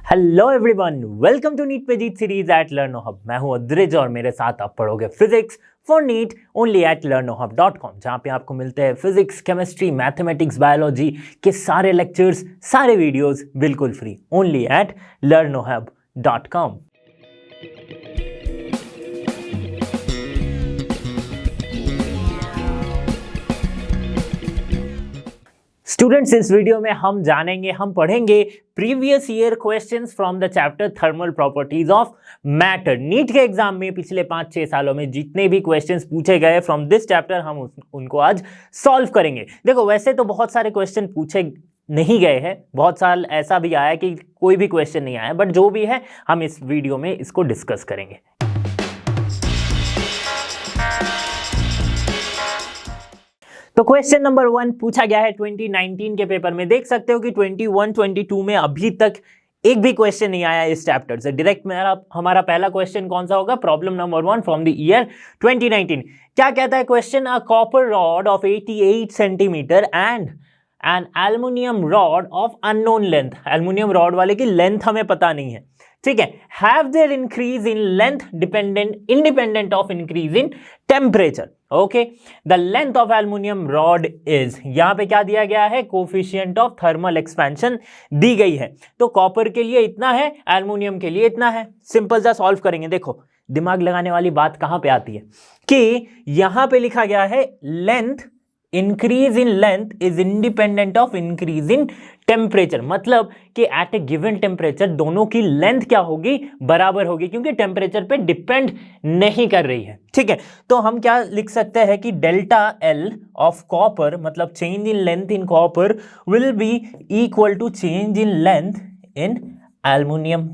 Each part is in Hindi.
Hello everyone, welcome to NEET पे जीत सीरीज एट लर्नो हब। मैं हूं अद्रिज और मेरे साथ आप पढ़ोगे physics for NEET only at learnohub.com, जहां पे आपको मिलते हैं फिजिक्स, केमिस्ट्री, मैथमेटिक्स, बायोलॉजी के सारे लेक्चर्स, सारे वीडियोस बिल्कुल free only at learnohub.com। Students, इस वीडियो में हम पढ़ेंगे previous year questions from the chapter thermal properties of matter. NEET के एग्जाम में पिछले 5-6 सालों में जितने भी क्वेश्चंस पूछे गए फ्रॉम दिस चैप्टर हम उनको आज सॉल्व करेंगे। देखो, वैसे तो बहुत सारे क्वेश्चन पूछे नहीं गए हैं, बहुत साल ऐसा भी आया कि कोई भी क्वेश्चन नहीं आया, बट जो भी है हम इस वीडियो में इसको डिस्कस करेंगे। तो क्वेश्चन नंबर 1 पूछा गया है 2019 के पेपर में। देख सकते हो कि 21-22 में अभी तक एक भी क्वेश्चन नहीं आया इस चैप्टर से। डायरेक्ट हमारा पहला क्वेश्चन कौन सा होगा? Problem number 1 from the year 2019। क्या कहता है question? A copper rod of 88 centimetre and an aluminium rod of unknown length. Aluminium rod वाले की लेंथ हमें पता नहीं है, ठीक है। Have their increase in length independent of increase in temperature. Okay, the length of aluminium rod is, यहां पे क्या दिया गया है? कोफिशिएंट ऑफ थर्मल एक्सपेंशन दी गई है। तो कॉपर के लिए इतना है, एल्युमिनियम के लिए इतना है। सिंपल सा सॉल्व करेंगे। देखो, दिमाग लगाने वाली बात कहां पे आती है कि यहां पे लिखा गया है length, increase in length is independent of increase in temperature. मतलब कि एट ए गिवन टेम्परेचर दोनों की लेंथ क्या होगी? बराबर होगी, क्योंकि टेम्परेचर पे डिपेंड नहीं कर रही है, ठीक है। तो हम क्या लिख सकते हैं कि डेल्टा एल ऑफ कॉपर, मतलब change in length in copper, will be equal to change in length in aluminium.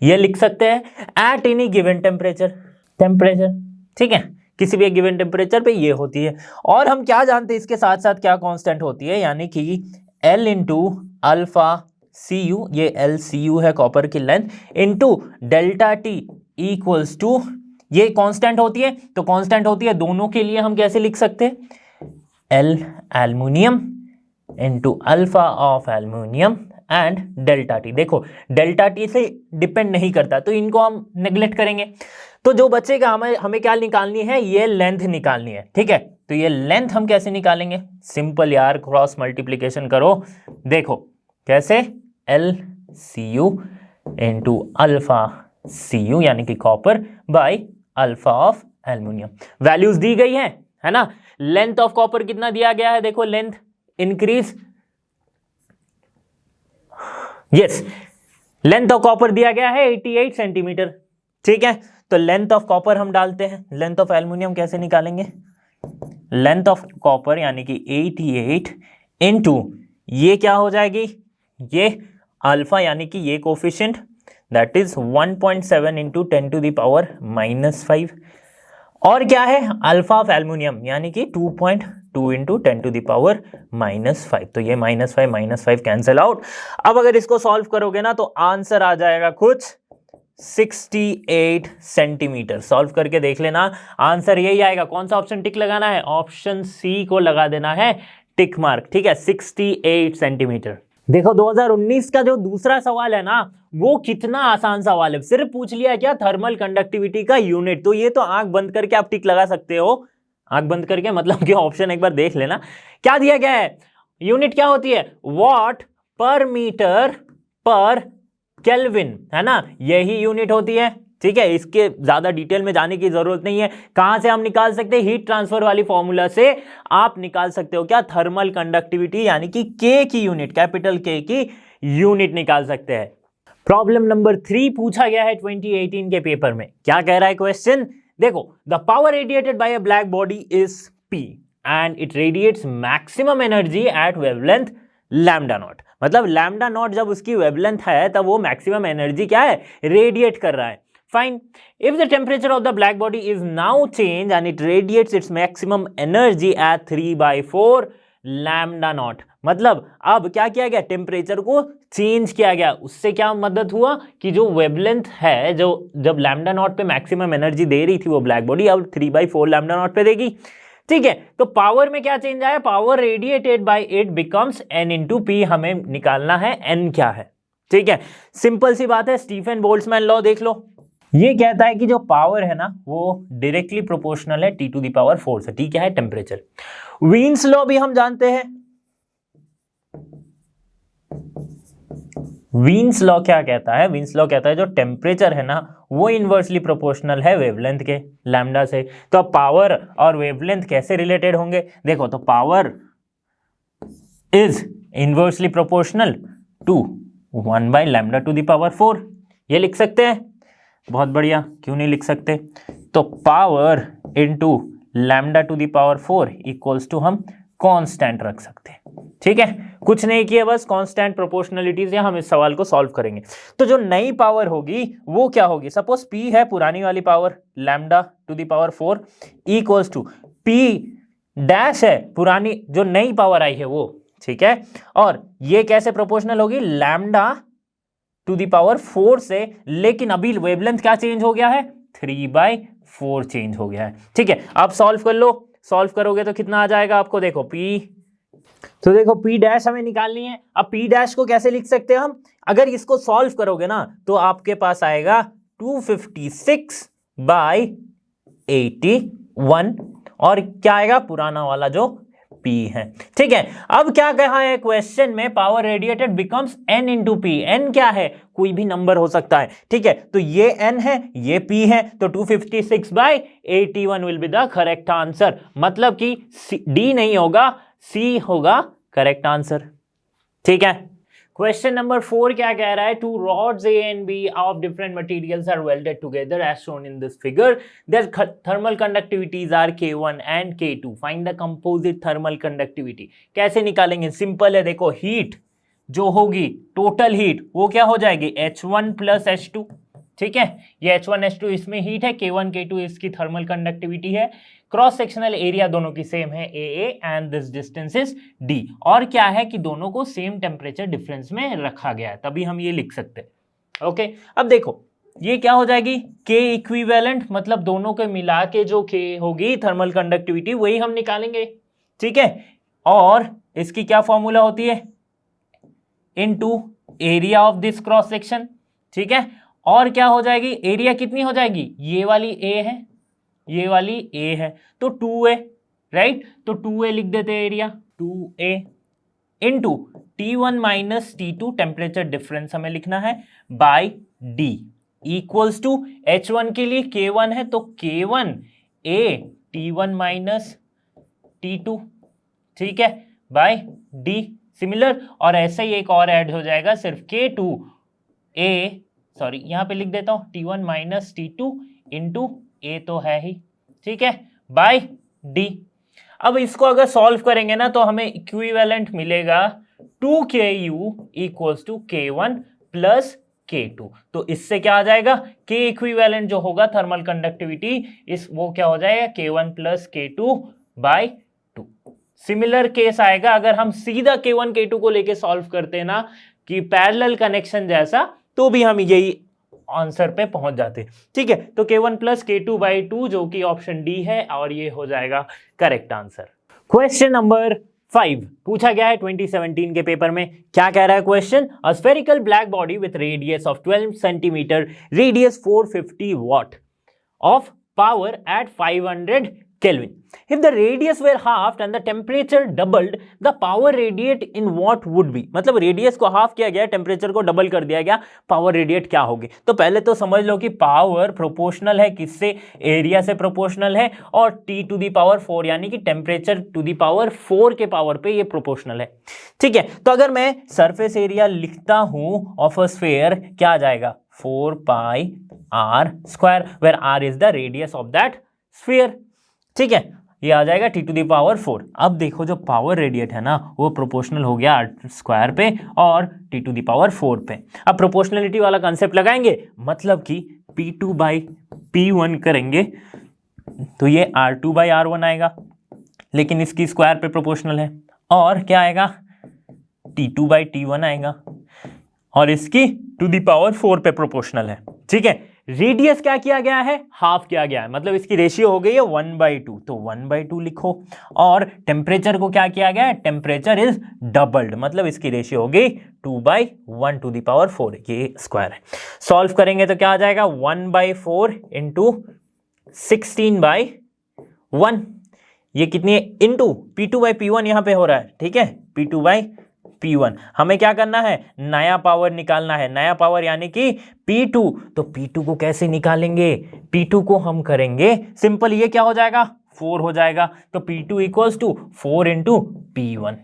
ये लिख सकते हैं एट एनी गिवन टेम्परेचर, ठीक है। किसी भी गिवन टेम्परेचर पे ये होती है। और हम क्या जानते हैं इसके साथ साथ क्या कांस्टेंट होती है? यानी कि L into alpha C U, ये L सी यू है कॉपर की length, into delta T equals to, ये कांस्टेंट होती है। तो कांस्टेंट होती है दोनों के लिए, हम कैसे लिख सकते हैं? L aluminium into alpha of aluminium and delta T. देखो, डेल्टा टी से डिपेंड नहीं करता, तो इनको हम नेग्लेक्ट करेंगे। तो जो बचेगा हमें क्या निकालनी है? ये लेंथ निकालनी है, ठीक है। तो ये लेंथ हम कैसे निकालेंगे? सिंपल यार, क्रॉस मल्टीप्लीकेशन करो। देखो कैसे? L C U into alpha C U, यानी कि copper, by alpha of aluminium. Values दी गई है ना। लेंथ ऑफ कॉपर कितना दिया गया है? देखो, length increase, yes, length of copper दिया गया है 88 सेंटीमीटर, ठीक है। तो लेंथ ऑफ कॉपर हम डालते हैं, लेंथ ऑफ एल्युमिनियम कैसे निकालेंगे? लेंथ ऑफ कॉपर यानी कि 88 इंटू ये क्या हो जाएगी? ये अल्फा यानी कि ये coefficient, that is 1.7 into 10 to the power -5। और क्या है? अल्फा ऑफ एल्युमिनियम यानी कि 2.2 इंटू 10 टू द पावर -5। तो ये -5 कैंसिल आउट। अब अगर इसको सॉल्व करोगे ना तो आंसर आ जाएगा कुछ 68 सेंटीमीटर। सॉल्व करके देख लेना, आंसर यही आएगा। कौन सा ऑप्शन टिक लगाना है? ऑप्शन सी को लगा देना है टिक मार्क, ठीक है। 68 सेंटीमीटर। देखो, 2019 का जो दूसरा सवाल है ना, वो कितना आसान सवाल है। सिर्फ पूछ लिया क्या? थर्मल कंडक्टिविटी का यूनिट। तो ये तो आंख बंद करके आप टिक लगा सकते हो। आंख बंद करके मतलब कि ऑप्शन एक बार देख लेना। क्या दिया गया है? यूनिट क्या होती है? वॉट पर मीटर पर केल्विन, है ना, यही यूनिट होती है, ठीक है। इसके ज्यादा डिटेल में जाने की जरूरत नहीं है। कहां से हम निकाल सकते हैं? हीट ट्रांसफर वाली फॉर्मूला से आप निकाल सकते हो क्या? थर्मल कंडक्टिविटी यानी कि K की यूनिट, कैपिटल K की यूनिट निकाल सकते हैं। प्रॉब्लम नंबर 3 पूछा गया है 2018 के पेपर में। क्या कह रहा है क्वेश्चन? देखो, the power radiated by a black body is P and it radiates maximum energy at wavelength lambda naught. मतलब लैम्डा नॉट जब उसकी वेवलेंथ है तब वो मैक्सिमम एनर्जी क्या है? रेडिएट कर रहा है। Fine, if the temperature of the black body is now change and it radiates its maximum energy eight 3/4 lambda naught. मतलब अब क्या किया गया? टेम्परेचर को चेंज किया गया। उससे क्या मदद हुआ कि जो वेवलेंथ है, जो जब लैम्डा नॉट पे मैक्सिमम एनर्जी दे रही थी वो ब्लैक बॉडी, अब 3/4 लैम्डा नॉट पे देगी, ठीक है। तो पावर में क्या चेंज आया? Power radiated by it becomes n into P. हमें निकालना है n क्या है, ठीक है, सिंपल सी बात है, स्टीफन बोल्ट्जमैन लॉ देख लो, ये कहता है कि जो पावर है ना वो डायरेक्टली प्रोपोर्शनल है T⁴ से। ठीक है, टेम्परेचर। वीन्स लॉ भी हम जानते हैं। वीन्स लॉ क्या कहता है? वीन्स लॉ कहता है जो टेम्परेचर है ना वो इनवर्सली प्रोपोर्शनल है वेवलेंथ के लैम्डा से। तो अब पावर और वेवलेंथ कैसे रिलेटेड होंगे? देखो, तो power is inversely proportional to 1/λ⁴ ये लिख सकते हैं। बहुत बढ़िया, क्यों नहीं लिख सकते? तो पावर इंटू λ⁴ इक्वल्स टू हम कांस्टेंट रख सकते हैं। ठीक है, कुछ नहीं किया, बस कांस्टेंट प्रोपोर्शनलिटी से हम इस सवाल को सॉल्व करेंगे। तो जो नई पावर होगी वो क्या होगी? सपोज P है पुरानी वाली power λ⁴ equals to P dash है पुरानी, जो नई पावर आई है वो। ठीक है, और ये कैसे प्रोपोर्शनल होगी? λ⁴ से, लेकिन अभी वेवलेंथ क्या चेंज हो गया है? 3/4 चेंज हो गया है। ठीक है, आप सॉल्व कर लो। सॉल्व करोगे तो कितना आ जाएगा आपको? देखो P, तो देखो P डैश हमें निकालनी है। अब P डैश को कैसे लिख सकते हैं हम? अगर इसको सॉल्व करोगे ना तो आपके पास आएगा 256/81, और क्या आएगा? पुराना वाला जो P है। ठीक है, अब क्या कहा है क्वेश्चन में? Power radiated becomes N into P। N क्या है? कोई भी नंबर हो सकता है। ठीक है, तो ये N है, ये P है, तो 256/81 will be the correct answer. मतलब कि D नहीं होगा, C होगा करेक्ट आंसर। ठीक है, क्वेश्चन नंबर 4 क्या कह रहा है? Two rods A and B of different materials are welded together as shown in this figure. Their thermal conductivities are K1 and K2. Find the composite thermal conductivity. कैसे निकालेंगे? सिंपल है, देखो हीट जो होगी, टोटल हीट, वो क्या हो जाएगी? H1 plus H2। ठीक है, ये H1 H2 इसमें हीट है, K1 K2 इसकी थर्मल कंडक्टिविटी है, क्रॉस सेक्शनल एरिया दोनों की सेम है AA and this distance is D। और क्या है कि दोनों को सेम टेम्परेचर डिफरेंस में रखा गया है, तभी हम ये लिख सकते हैं। ओके, अब देखो ये क्या हो जाएगी? K इक्विवेलेंट, मतलब दोनों के मिला के जो K होगी थर्मल कंडक्टिविटी वही हम निकालेंगे। ठीक है, और इसकी क्या फॉर्मूला होती है? Into area of this cross section. ठीक है, और क्या हो जाएगी? एरिया कितनी हो जाएगी? ये वाली A है, ये वाली A है, तो 2A, राइट? तो 2A लिख देते हैं area, 2A into T1 minus T2 temperature difference हमें लिखना है bye D equals to H1 के लिए K1 है, तो K1A T1 माइनस T2। ठीक है, बाय D सिमिलर, और ऐसे ही एक और ऐड हो जाएगा, सिर्फ K2A, सॉरी यहां पे लिख देता हूं T1 minus T2 into A तो है ही। ठीक है, बाय D। अब इसको अगर सॉल्व करेंगे ना तो हमें इक्विवेलेंट मिलेगा 2KU equals to K1 plus K2। तो इससे क्या आ जाएगा? K इक्विवेलेंट जो होगा थर्मल कंडक्टिविटी इस, वो क्या हो जाएगा? K1 plus K2 bye 2। Similar case आएगा अगर हम सीधा K1 K2 को लेके सॉल्व करते हैं ना कि पैरेलल कनेक्शन जैसा, तो भी हम यही आंसर पे पहुंच जाते। ठीक है, तो K1 प्लस K2 बाई 2 जो कि ऑप्शन डी है, और ये हो जाएगा करेक्ट आंसर। क्वेश्चन नंबर 5 पूछा गया है 2017 के पेपर में। क्या कह रहा है question? A spherical black body with radius of 12 centimetre, radius 450 watt of power at 500 Kelvin. If the radius were halved and the temperature doubled, the power radiate in what would be? मतलब रेडियस को हाफ किया गया, टेम्परेचर को डबल कर दिया गया, पावर रेडिएट क्या होगी? तो पहले तो समझ लो कि पावर प्रोपोर्शनल है किससे? एरिया से प्रोपोर्शनल है, और T⁴ यानी कि टेम्परेचर T⁴ के पावर पे ये प्रोपोर्शनल है। ठीक है, तो अगर मैं सरफेस एरिया लिखता हूं ऑफ अ स्फीयर, क्या आ जाएगा? 4πr², where r is the radius of that sphere. ठीक है, ये आ जाएगा T⁴। अब देखो जो पावर रेडिएट है ना वो प्रोपोर्शनल हो गया r² पे और T⁴ पे। अब प्रोपोर्शनलिटी वाला कंसेप्ट लगाएंगे, मतलब कि P2/P1 करेंगे तो ये R2/R1 आएगा, लेकिन इसकी स्क्वायर पे प्रोपोर्शनल है, और क्या आएगा? T2/T1 आएगा, और इसकी T⁴ पे प्रोपोर्शनल है। ठीक है, रेडियस क्या किया गया है, हाफ किया गया है, मतलब इसकी रेशियो हो गई है 1/2, तो 1/2 लिखो। और टेम्परेचर को क्या किया गया है, टेम्परेचर इज डबल्ड, मतलब इसकी रेशियो हो गई 2/1⁴, ये स्क्वायर है। सॉल्व करेंगे तो क्या आ जाएगा, 1/4 इंटू 16/1, ये कितनी है, इंटू P2/P1 यहां पे हो रहा है, ठीक है, P2/P1। हमें क्या करना है, नया पावर निकालना है, नया पावर यानी कि P2। तो P2 को कैसे निकालेंगे, P2 को हम करेंगे सिंपल, ये क्या हो जाएगा, 4 हो जाएगा। तो P2 equals to 4 into P1।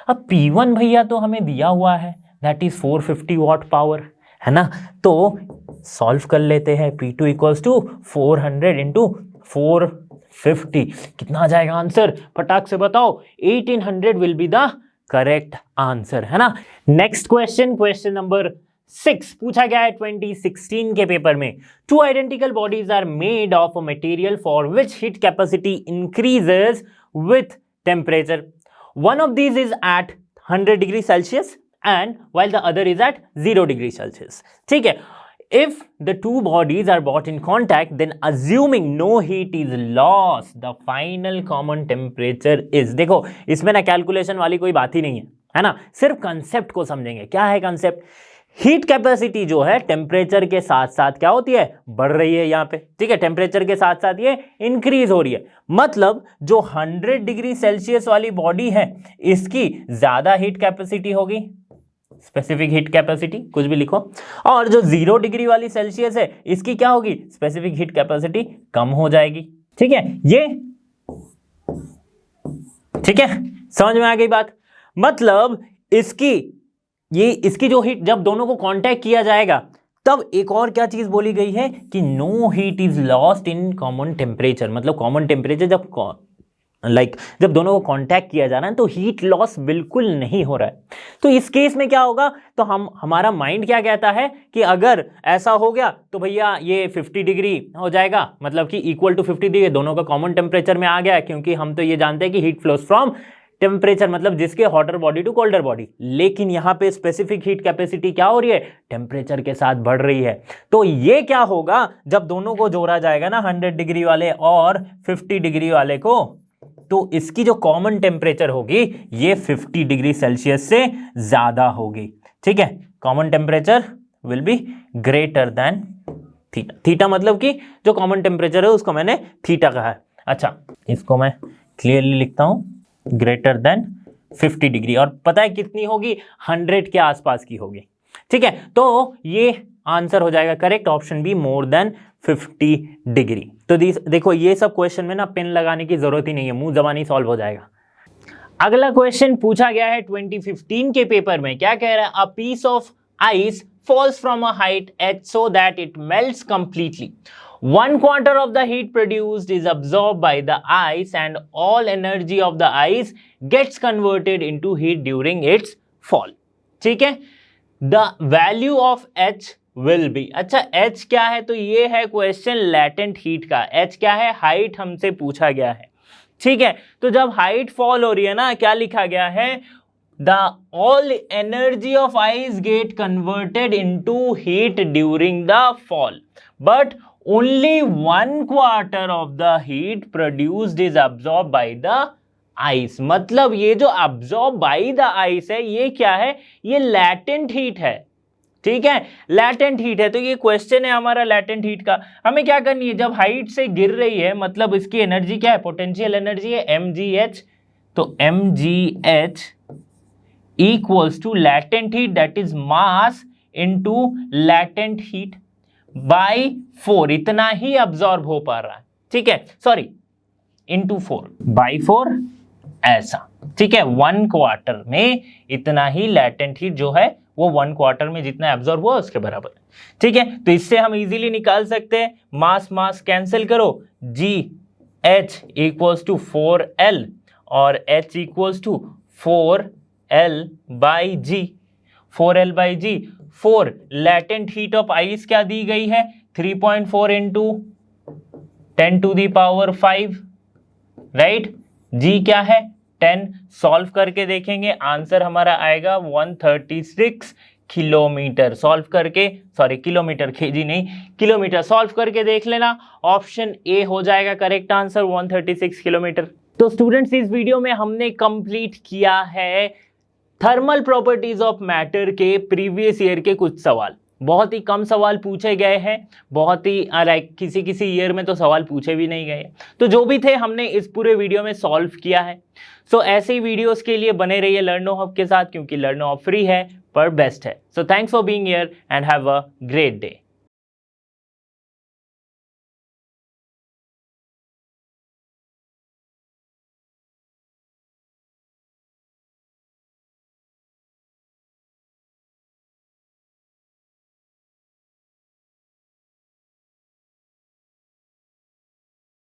अब P1 भैया तो हमें दिया हुआ है, दैट इज 450 वॉट पावर, है ना। तो सॉल्व कर लेते हैं, P2 इक्वल्स टू 400 इंटू 450, कितना आ जाएगा आंसर, फटाक से बताओ, 1800 will be the correct answer, है ना। नेक्स्ट क्वेश्चन, क्वेश्चन नंबर 6 पूछा गया है 2016 के पेपर में। Two identical bodies are made of a material for which heat capacity increases with temperature. One of these is at 100 degree Celsius and while the other is at 0 degree Celsius, ठीक है। If the two bodies are brought in contact, then assuming no heat is lost, the final common temperature is, देखो इसमें ना कैलकुलेशन वाली कोई बात ही नहीं है ना, सिर्फ कंसेप्ट को समझेंगे। क्या है कंसेप्ट, हीट कैपेसिटी जो है टेम्परेचर के साथ साथ क्या होती है, बढ़ रही है यहाँ पे, ठीक है, टेम्परेचर के साथ साथ ये इंक्रीज हो रही है। मतलब जो 100 डिग्री सेल्सियस वाली बॉडी है इसकी ज्यादा हीट कैपेसिटी होगी, स्पेसिफिक हीट कैपेसिटी कुछ भी लिखो, और जो 0 डिग्री वाली सेल्सियस है इसकी क्या होगी, स्पेसिफिक हीट कैपेसिटी कम हो जाएगी, ठीक है। ये ठीक है, समझ में आ गई बात। मतलब इसकी जो हीट, जब दोनों को कांटेक्ट किया जाएगा तब एक और क्या चीज बोली गई है कि no heat is lost in common temperature, मतलब कॉमन टेम्परेचर जब दोनों को कांटेक्ट किया जा रहा है तो हीट लॉस बिल्कुल नहीं हो रहा है। तो इस केस में क्या होगा, तो हमारा माइंड क्या कहता है कि अगर ऐसा हो गया तो भैया ये 50 डिग्री हो जाएगा, मतलब कि इक्वल टू 50 डिग्री, दोनों का कॉमन टेम्परेचर में आ गया, क्योंकि हम तो ये जानते हैं कि हीट फ्लोज फ्रॉम टेम्परेचर, मतलब जिसके hotter body to colder body. लेकिन यहां पे स्पेसिफिक हीट कैपेसिटी क्या हो रही है, टेम्परेचर के साथ बढ़ रही है। तो ये क्या होगा, जब दोनों को जोड़ा जाएगा ना, 100 डिग्री वाले और 50 डिग्री वाले को, तो इसकी जो कॉमन टेम्परेचर होगी ये 50 डिग्री सेल्सियस से ज्यादा होगी, ठीक है। Common temperature will be greater than theta. Theta मतलब कि जो कॉमन टेम्परेचर है उसको मैंने थीटा कहा है। अच्छा, इसको मैं क्लियरली लिखता हूं, ग्रेटर देन 50 डिग्री, और पता है कितनी होगी, 100 के आसपास की होगी, ठीक है। तो ये आंसर हो जाएगा correct, option B, more than 50 degree. तो देखो ये सब क्वेश्चन में ना पेन लगाने की जरूरत ही नहीं है, मुंह जबानी सॉल्व हो जाएगा। अगला क्वेश्चन पूछा गया है 2015 के पेपर में, क्या कह रहा है, a piece of ice falls from a height h so that it melts completely. 1/4 of the heat produced is absorbed by the ice and all energy of the ice gets converted into heat during its fall. ठीक है, the value of h will be, अच्छा h क्या है, तो ये है क्वेश्चन लैटेंट हीट का। h क्या है, हाइट हमसे पूछा गया है, ठीक है। तो जब हाइट फॉल हो रही है ना, क्या लिखा गया है, the all energy of ice get converted into heat during the fall, but only 1/4 of the heat produced is absorbed by the ice. मतलब ये जो absorbed by the ice है, ये क्या है, ये latent heat है, ठीक है, latent heat है। तो ये क्वेश्चन है हमारा latent heat का। हमें क्या करनी है, जब हाइट से गिर रही है, मतलब इसकी एनर्जी क्या है, पोटेंशियल एनर्जी है mgh, तो mgh equals to latent heat, that is mass into latent heat by 4, इतना ही absorb हो पा रहा है, ठीक है, सॉरी into 4 by 4, ऐसा, ठीक है। 1/4 में इतना ही latent heat जो है वो 1/4 में जितना absorb हुआ उसके बराबर है, ठीक है। तो इससे हम इजीली निकाल सकते हैं, मास मास कैंसिल करो, GH equals to 4L और H equals to 4L by G, 4L by G, 4 latent heat of ice क्या दी गई है, 3.4 into 10 to the power 5, right. G क्या है, 10, सॉल्व करके देखेंगे, आंसर हमारा आएगा 136 किलोमीटर सॉल्व करके, सॉरी किलोमीटर केजी नहीं, किलोमीटर सॉल्व करके देख लेना। ऑप्शन ए हो जाएगा करेक्ट आंसर, 136 किलोमीटर। तो स्टूडेंट्स, इस वीडियो में हमने कंप्लीट किया है थर्मल प्रॉपर्टीज ऑफ मैटर के प्रीवियस ईयर के कुछ सवाल। बहुत ही कम सवाल पूछे गए हैं, बहुत ही लाइक किसी ईयर में तो सवाल पूछे भी नहीं गए, तो जो भी थे हमने इस पूरे वीडियो में सॉल्व किया है। सो ऐसे ही वीडियोस के लिए बने रहिए लर्नो हब के साथ, क्योंकि लर्नो हब फ्री है पर बेस्ट है। So thanks for being here and have a great day.